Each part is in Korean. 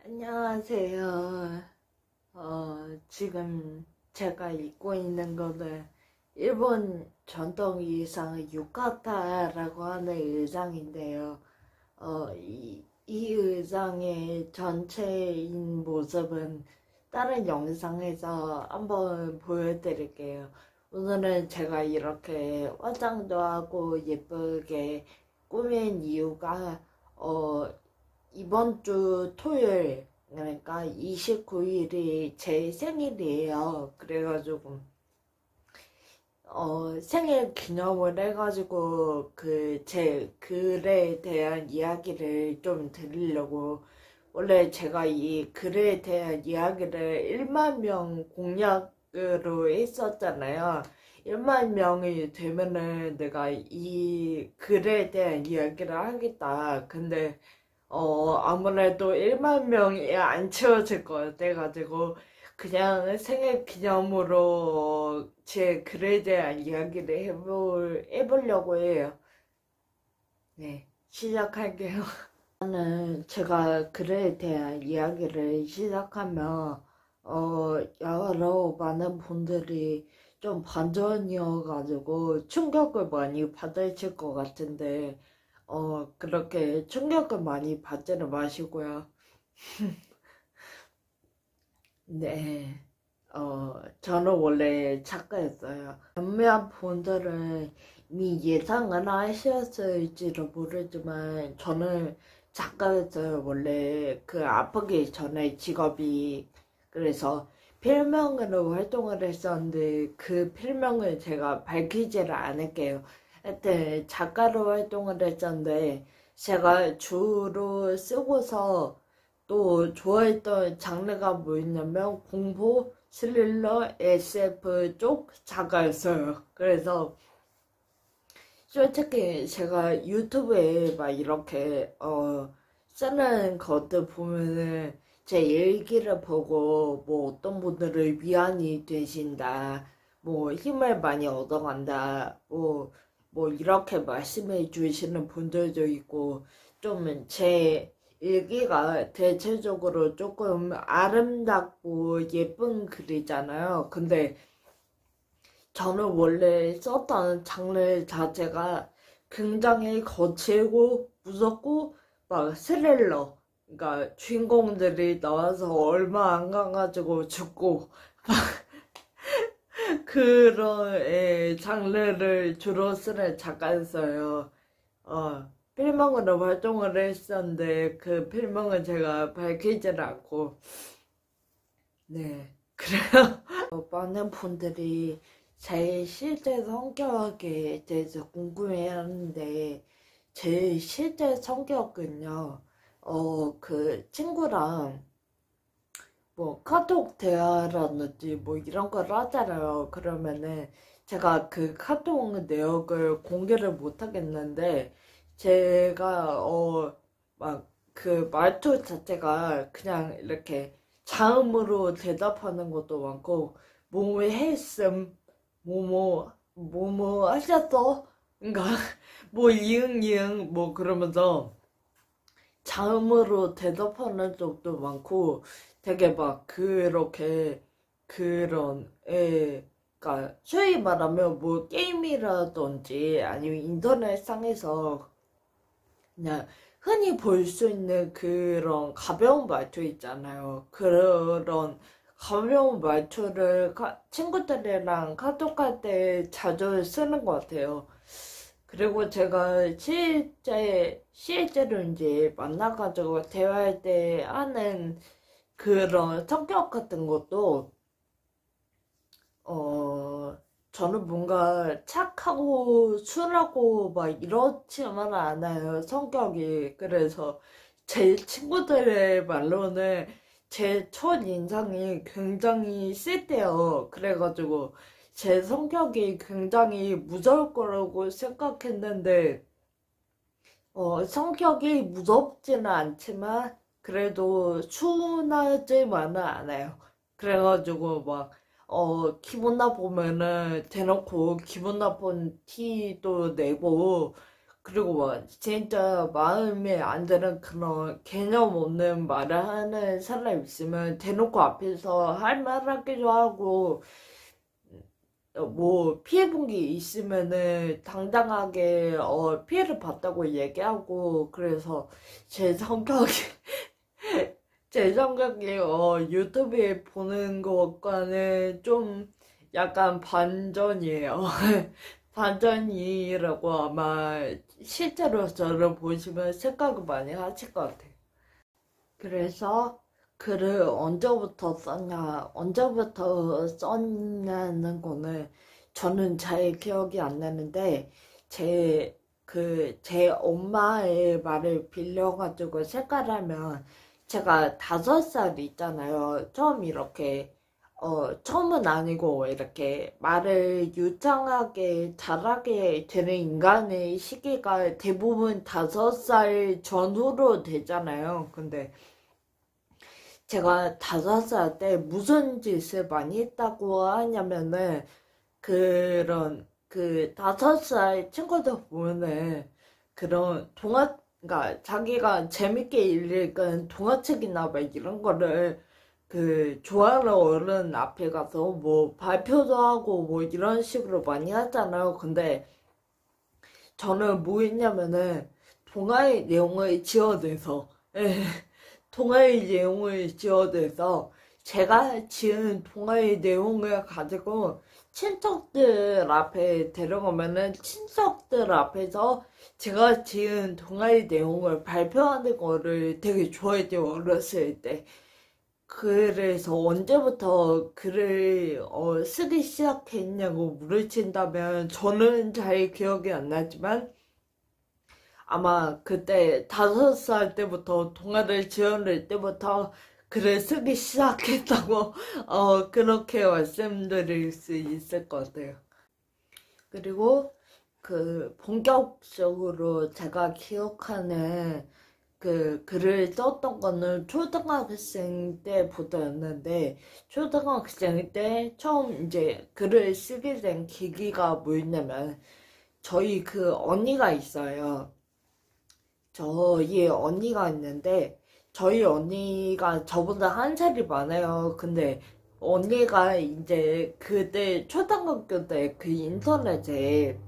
안녕하세요. 지금 제가 입고 있는 거는 일본 전통 의상 유카타라고 하는 의상인데요. 이 의상의 전체인 모습은 다른 영상에서 한번 보여드릴게요. 오늘은 제가 이렇게 화장도 하고 예쁘게 꾸민 이유가 이번 주 토요일, 그러니까 29일이 제 생일이에요. 그래가지고 생일 기념을 해가지고 제 글에 대한 이야기를 좀 드리려고. 원래 제가 이 글에 대한 이야기를 1만 명 공약으로 했었잖아요. 1만 명이 되면은 내가 이 글에 대한 이야기를 하겠다. 근데 아무래도 1만 명이 안 채워질 것 같아가지고, 그냥 생일 기념으로 제 글에 대한 이야기를 해보려고 해요. 네, 시작할게요. 저는 제가 글에 대한 이야기를 시작하면, 여러 많은 분들이 좀 반전이어가지고 충격을 많이 받으실 것 같은데, 그렇게 충격을 많이 받지는 마시고요. 네, 저는 원래 작가였어요. 몇몇 분들은 이미 예상은 하셨을지도 모르지만, 저는 작가였어요. 원래 아프기 전에 직업이. 그래서 필명으로 활동을 했었는데, 그 필명을 제가 밝히지를 않을게요. 하여튼, 작가로 활동을 했었는데, 제가 주로 쓰고서 또 좋아했던 장르가 뭐였냐면 공포, 스릴러, SF 쪽 작가였어요. 그래서 솔직히 제가 유튜브에 막 이렇게 쓰는 것들 보면은 제 일기를 보고 뭐 어떤 분들은 위안이 되신다, 뭐 힘을 많이 얻어간다, 뭐 이렇게 말씀해 주시는 분들도 있고, 좀 제 일기가 대체적으로 조금 아름답고 예쁜 글이잖아요. 근데 저는 원래 썼던 장르 자체가 굉장히 거칠고 무섭고 막 스릴러. 그러니까 주인공들이 나와서 얼마 안 가가지고 죽고 그런 장르를 주로 쓰는 작가였어요. 필명으로 활동을 했었는데 그 필명은 제가 밝히지를 않고. 네. 그래요. 많은 분들이 제 실제 성격에 대해서 궁금해하는데, 제 실제 성격은요, 친구랑 뭐 카톡 대화라든지 뭐 이런 걸 하잖아요. 그러면은 제가 그 카톡 내역을 공개를 못 하겠는데, 제가 막 그 말투 자체가 그냥 이렇게 자음으로 대답하는 것도 많고, 뭐 했음, 뭐뭐 하셨어? 그러니까 뭐 이응 이응 뭐 그러면서 자음으로 대답하는 적도 많고, 되게 막 그렇게 그런 그러니까 소위 말하면 뭐 게임이라든지 아니면 인터넷상에서 그냥 흔히 볼 수 있는 그런 가벼운 말투 있잖아요. 그런 가벼운 말투를 친구들이랑 카톡할 때 자주 쓰는 것 같아요. 그리고 제가 실제로 이제 만나가지고 대화할 때 하는 그런 성격 같은 것도, 어, 저는 뭔가 착하고 순하고 막 이렇지만 않아요, 성격이. 그래서 제 친구들의 말로는 제 첫인상이 굉장히 셌대요. 그래가지고 제 성격이 굉장히 무서울 거라고 생각했는데, 성격이 무섭지는 않지만 그래도 순하지만은 않아요. 그래가지고 막 기분 나쁘면은 대놓고 기분 나쁜 티도 내고, 그리고 막 진짜 마음에 안 드는 그런 개념 없는 말을 하는 사람 있으면 대놓고 앞에서 할 말 하기도 하고 뭐 피해 본 게 있으면은 당당하게 피해를 봤다고 얘기하고 그래서 제 성격이 제 성격이 유튜브에 보는 것과는 좀 약간 반전이에요. 반전이라고 아마 실제로 저를 보시면 생각을 많이 하실 것 같아요. 그래서 글을 언제부터 썼냐는 거는 저는 잘 기억이 안 나는데, 제 엄마의 말을 빌려가지고 색깔하면 제가 5살 있잖아요. 처음은 아니고 이렇게 말을 유창하게 잘하게 되는 인간의 시기가 대부분 5살 전후로 되잖아요. 근데 제가 5살 때 무슨 짓을 많이 했다고 하냐면은 그 5살 친구들 보면은 그러니까 자기가 재밌게 읽은 동화책이나 막 이런 거를 좋아하는 어른 앞에 가서 뭐 발표도 하고 뭐 이런 식으로 많이 하잖아요. 근데 저는 뭐 했냐면은 동화의 내용을 지어내서, 예, 동화의 내용을 지어내서 제가 지은 동화의 내용을 가지고 친척들 앞에 데려가면은 친척들 앞에서 제가 지은 동화의 내용을 발표하는 거를 되게 좋아했죠, 어렸을 때. 그래서 언제부터 글을 쓰기 시작했냐고 물으신다면 저는 잘 기억이 안 나지만 아마 그때 5살 때부터 동화를 지어낼 때부터 글을 쓰기 시작했다고 그렇게 말씀드릴 수 있을 것 같아요. 그리고 본격적으로 제가 기억하는 글을 썼던 거는 초등학생 때부터였는데, 초등학생 때 처음 이제 글을 쓰게 된 계기가 뭐였냐면, 저희 언니가 있어요. 저희 언니가 있는데, 저희 언니가 저보다 1살이 많아요. 근데 언니가 이제 그때 초등학교 때 인터넷에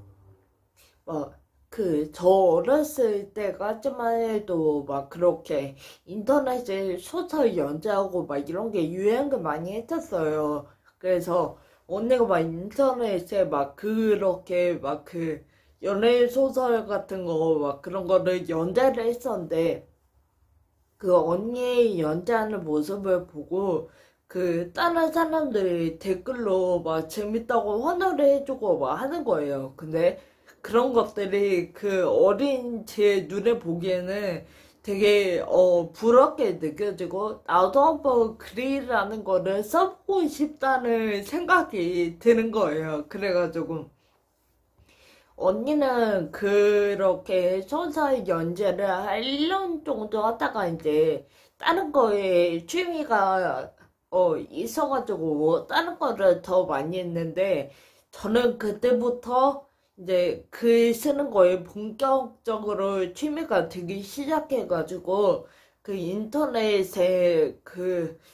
저 어렸을 때까지만 해도 막 그렇게 인터넷에 소설 연재하고 막 이런 게 유행을 많이 했었어요. 그래서 언니가 막 인터넷에 막 그렇게 연애 소설 같은 거 막 그런 거를 연재를 했었는데 언니의 연재하는 모습을 보고 다른 사람들이 댓글로 막 재밌다고 환호를 해주고 막 하는 거예요. 근데 그런 것들이 어린 제 눈에 보기에는 되게 부럽게 느껴지고 나도 한번 글이라는 거를 써보고 싶다는 생각이 드는 거예요. 그래가지고 언니는 그렇게 소설 연재를 한 1년 정도 하다가 이제 다른 거에 취미가 있어가지고 다른 거를 더 많이 했는데 저는 그때부터 이제 글 쓰는 거에 본격적으로 취미가 되기 시작해가지고 인터넷에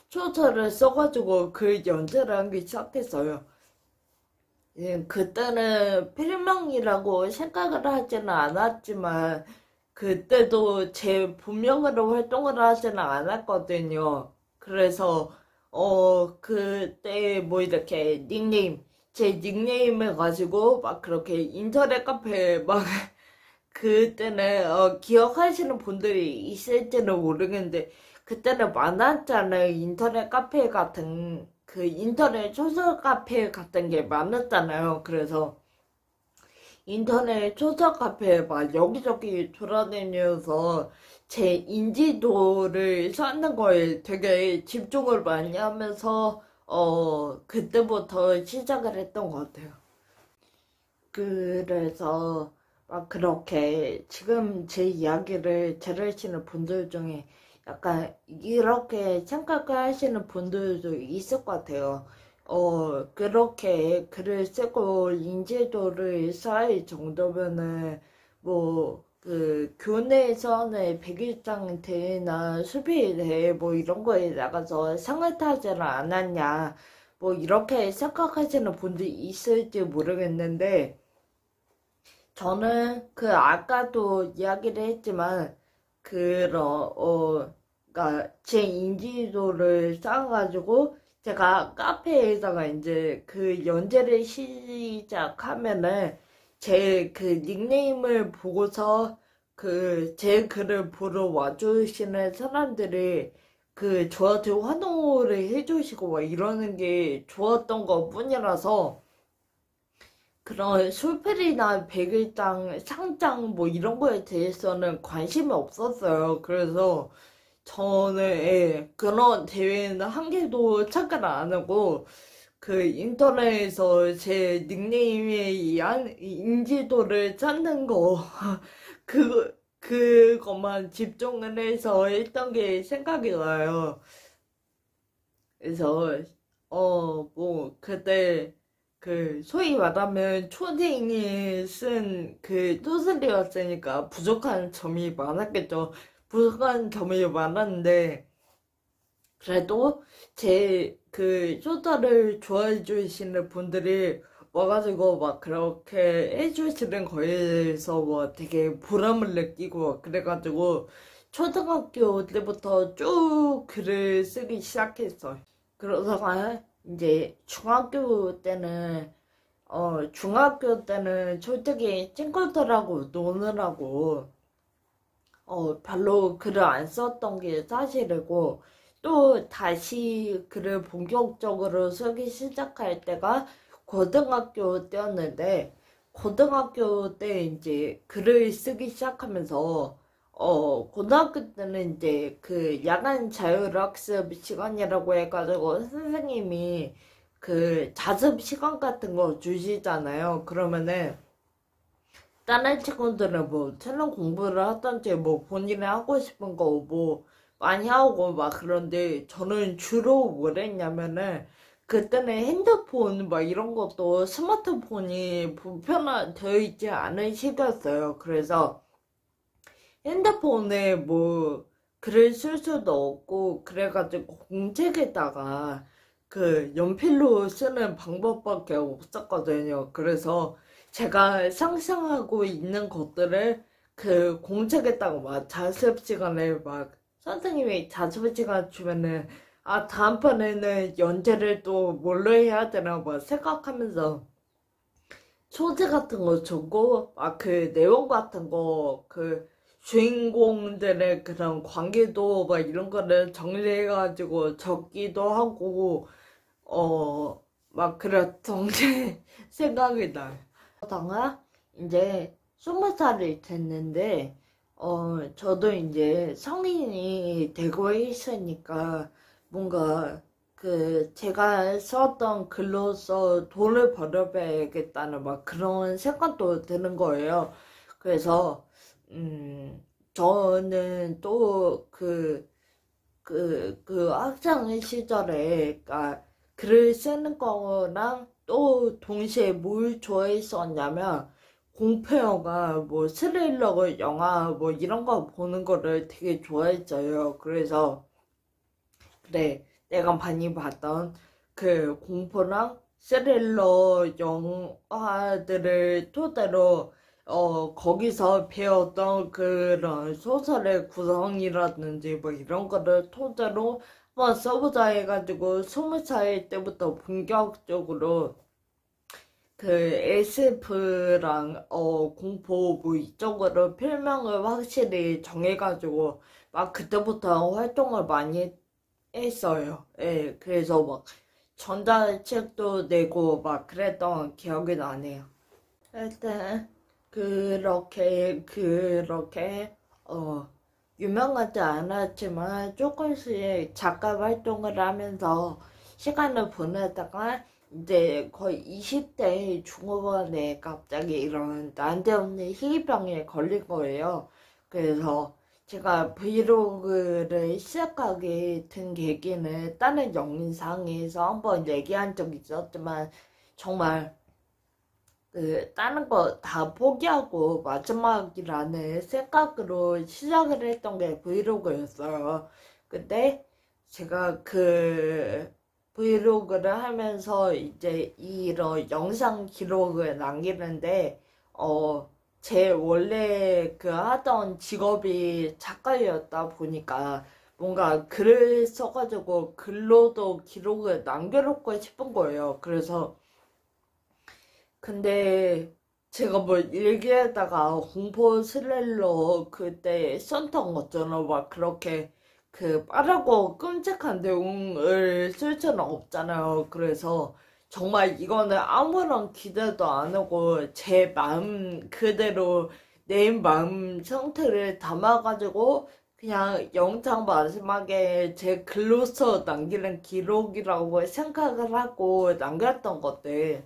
소설을 써가지고 글 연재를 하기 시작했어요. 예, 그때는 필명이라고 생각을 하지는 않았지만, 그때도 제 본명으로 활동을 하지는 않았거든요. 그래서, 그때 뭐 이렇게 제 닉네임을 가지고 막 그렇게 인터넷 카페에 막, 그때는, 기억하시는 분들이 있을지는 모르겠는데, 그때는 많았잖아요. 인터넷 카페 같은, 인터넷 소설 카페 같은 게 많았잖아요. 그래서 인터넷 소설 카페에 막 여기저기 돌아다니면서 제 인지도를 쌓는 거에 되게 집중을 많이 하면서, 그때부터 시작을 했던 것 같아요. 그래서 막 그렇게 지금 제 이야기를 들으시는 분들 중에 약간 이렇게 생각을 하시는 분들도 있을 것 같아요. 그렇게 글을 쓰고 인지도를 쌓을 정도면은 교내에서는 백일장 대회나 수비 대회 뭐 이런 거에 나가서 상을 타지를 않았냐, 뭐 이렇게 생각하시는 분들이 있을지 모르겠는데, 저는 아까도 이야기를 했지만, 그니까 제 인지도를 쌓아가지고, 제가 카페에다가 이제 연재를 시작하면은, 제 닉네임을 보고서 제 글을 보러 와주시는 사람들이 저한테 환호를 해주시고 막 이러는 게 좋았던 것 뿐이라서 그런 술패리나 백일장, 상장 뭐 이런 거에 대해서는 관심이 없었어요. 그래서 저는 그런 대회는 한 개도 참가를 안 하고 인터넷에서 제 닉네임에 의한 인지도를 찾는 거, 그것만 집중을 해서 했던 게 생각이 나요. 그래서, 그때, 소위 말하면 초딩이 쓴 소설이었으니까 부족한 점이 많았겠죠. 부족한 점이 많았는데, 그래도 제 소설을 좋아해 주시는 분들이 와가지고 막 그렇게 해주시는 거에서 뭐 되게 보람을 느끼고 그래가지고 초등학교 때부터 쭉 글을 쓰기 시작했어요. 그러다가 이제 중학교 때는 솔직히 친구들하고 노느라고 별로 글을 안 썼던 게 사실이고, 또 다시 글을 본격적으로 쓰기 시작할 때가 고등학교 때였는데, 고등학교 때 이제 글을 쓰기 시작하면서, 고등학교 때는 이제 야간 자율학습 시간이라고 해가지고 선생님이 자습 시간 같은 거 주시잖아요. 그러면은, 다른 친구들은 뭐 체능 공부를 하던지 뭐 본인이 하고 싶은 거 뭐 많이 하고 막 그런데 저는 주로 뭘 했냐면은 그때는 핸드폰 막 이런 것도 스마트폰이 보편화되어 있지 않은 시기였어요. 그래서 핸드폰에 뭐 글을 쓸 수도 없고 그래가지고 공책에다가 연필로 쓰는 방법밖에 없었거든요. 그래서 제가 상상하고 있는 것들을 공책에다가 막 자습 시간에 막 선생님이 자습 시간 주면은 다음번에는 연재를 또 뭘로 해야 되나 막 생각하면서 소재 같은 거 적고 막 내용 같은 거 주인공들의 그런 관계도 막 이런 거를 정리해가지고 적기도 하고 막 그랬던 게 생각이 나요. 그러다가 이제 20살이 됐는데 저도 이제 성인이 되고 있으니까 뭔가 제가 썼던 글로서 돈을 벌어봐야겠다는 막 그런 생각도 드는 거예요. 그래서 저는 또 학창 시절에, 그니까, 글을 쓰는 거랑 또 동시에 뭘 좋아했었냐면, 공포영화, 뭐, 스릴러 영화, 뭐, 이런 거 보는 거를 되게 좋아했어요. 그래서, 그래, 내가 많이 봤던 공포랑 스릴러 영화들을 토대로 거기서 배웠던 그런 소설의 구성이라든지 뭐 이런 거를 토대로 한번 써보자 해가지고 20살 때부터 본격적으로 SF랑 공포 뭐 이쪽으로 필명을 확실히 정해가지고 막 그때부터 활동을 많이 했어요. 예, 그래서 막 전자책도 내고 막 그랬던 기억이 나네요. 일단 그렇게 유명하지 않았지만 조금씩 작가 활동을 하면서 시간을 보내다가 이제 거의 20대 중후반에 갑자기 이런 난데없는 희귀병에 걸린 거예요. 그래서 제가 브이로그를 시작하게 된 계기는 다른 영상에서 한번 얘기한 적이 있었지만 정말 다른 거 다 포기하고 마지막이라는 생각으로 시작을 했던 게 브이로그였어요. 근데 제가 그 브이로그를 하면서 이제 이런 영상 기록을 남기는데, 제 원래 그 하던 직업이 작가였다 보니까 뭔가 글을 써가지고 글로도 기록을 남겨놓고 싶은 거예요. 그래서 근데 제가 뭐 일기에다가 공포 스릴러 그때 썼던 것처럼 막 그렇게 그 빠르고 끔찍한 내용을 쓸 수는 없잖아요. 그래서 정말 이거는 아무런 기대도 안 하고 제 마음 그대로 내 마음 상태를 담아가지고 그냥 영상 마지막에 제 글로써 남기는 기록이라고 생각을 하고 남겼던 것들.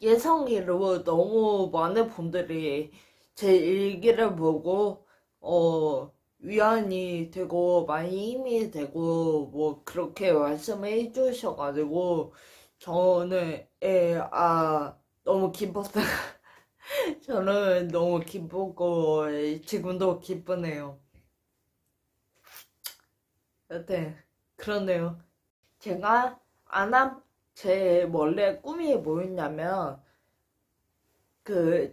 예상외로 너무 많은 분들이 제 일기를 보고 위안이 되고 많이 힘이 되고 뭐 그렇게 말씀을 해주셔가지고 저는 너무 기뻤어요. 저는 너무 기쁘고 지금도 기쁘네요. 여튼 그러네요. 제가 제 원래 꿈이 뭐였냐면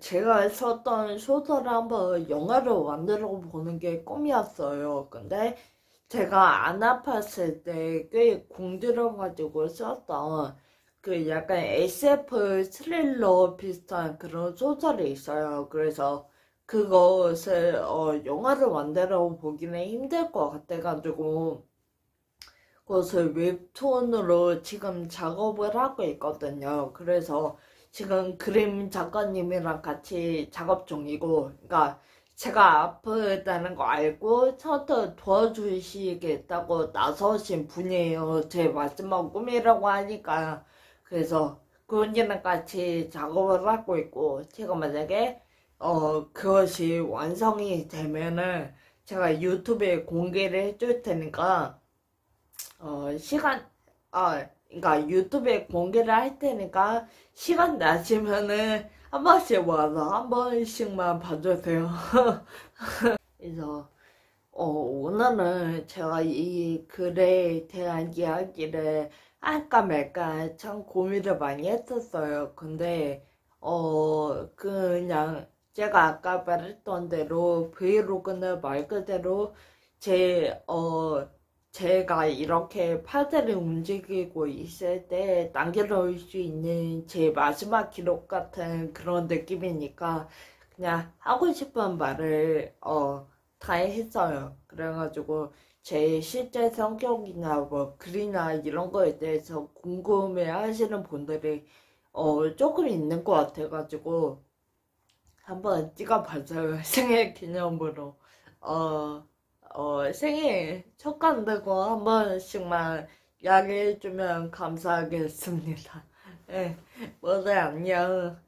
제가 썼던 소설을 한번 영화로 만들어 보는 게 꿈이었어요. 근데 제가 안 아팠을 때 꽤 공들여가지고 썼던 그 약간 SF 스릴러 비슷한 그런 소설이 있어요. 그래서 그것을 영화로 만들어 보기는 힘들 것 같아가지고 그것을 웹툰으로 지금 작업을 하고 있거든요. 그래서 지금 그림 작가님이랑 같이 작업 중이고, 그러니까 제가 아프다는 거 알고 저한테 도와주시겠다고 나서신 분이에요. 제 마지막 꿈이라고 하니까. 그래서 그분이랑 같이 작업을 하고 있고, 제가 만약에 그것이 완성이 되면은 제가 유튜브에 공개를 해줄 테니까 시간, 그러니까 유튜브에 공개를 할 테니까 시간 나시면은 한 번씩 와서 한 번씩만 봐주세요. 그래서, 오늘은 제가 이 글에 대한 이야기를 할까 말까 참 고민을 많이 했었어요. 근데, 그냥 제가 아까 말했던 대로 브이로그는 말 그대로 제, 제가 이렇게 파들을 움직이고 있을 때 남겨놓을 수 있는 제 마지막 기록 같은 그런 느낌이니까 그냥 하고 싶은 말을 다 했어요. 그래가지고 제 실제 성격이나 뭐 글이나 이런 거에 대해서 궁금해 하시는 분들이 조금 있는 것 같아가지고 한번 찍어봤어요. 생일 기념으로. 어, 생일 축하한다고 한 번씩만 이야기해주면 감사하겠습니다. 네, 모두 안녕.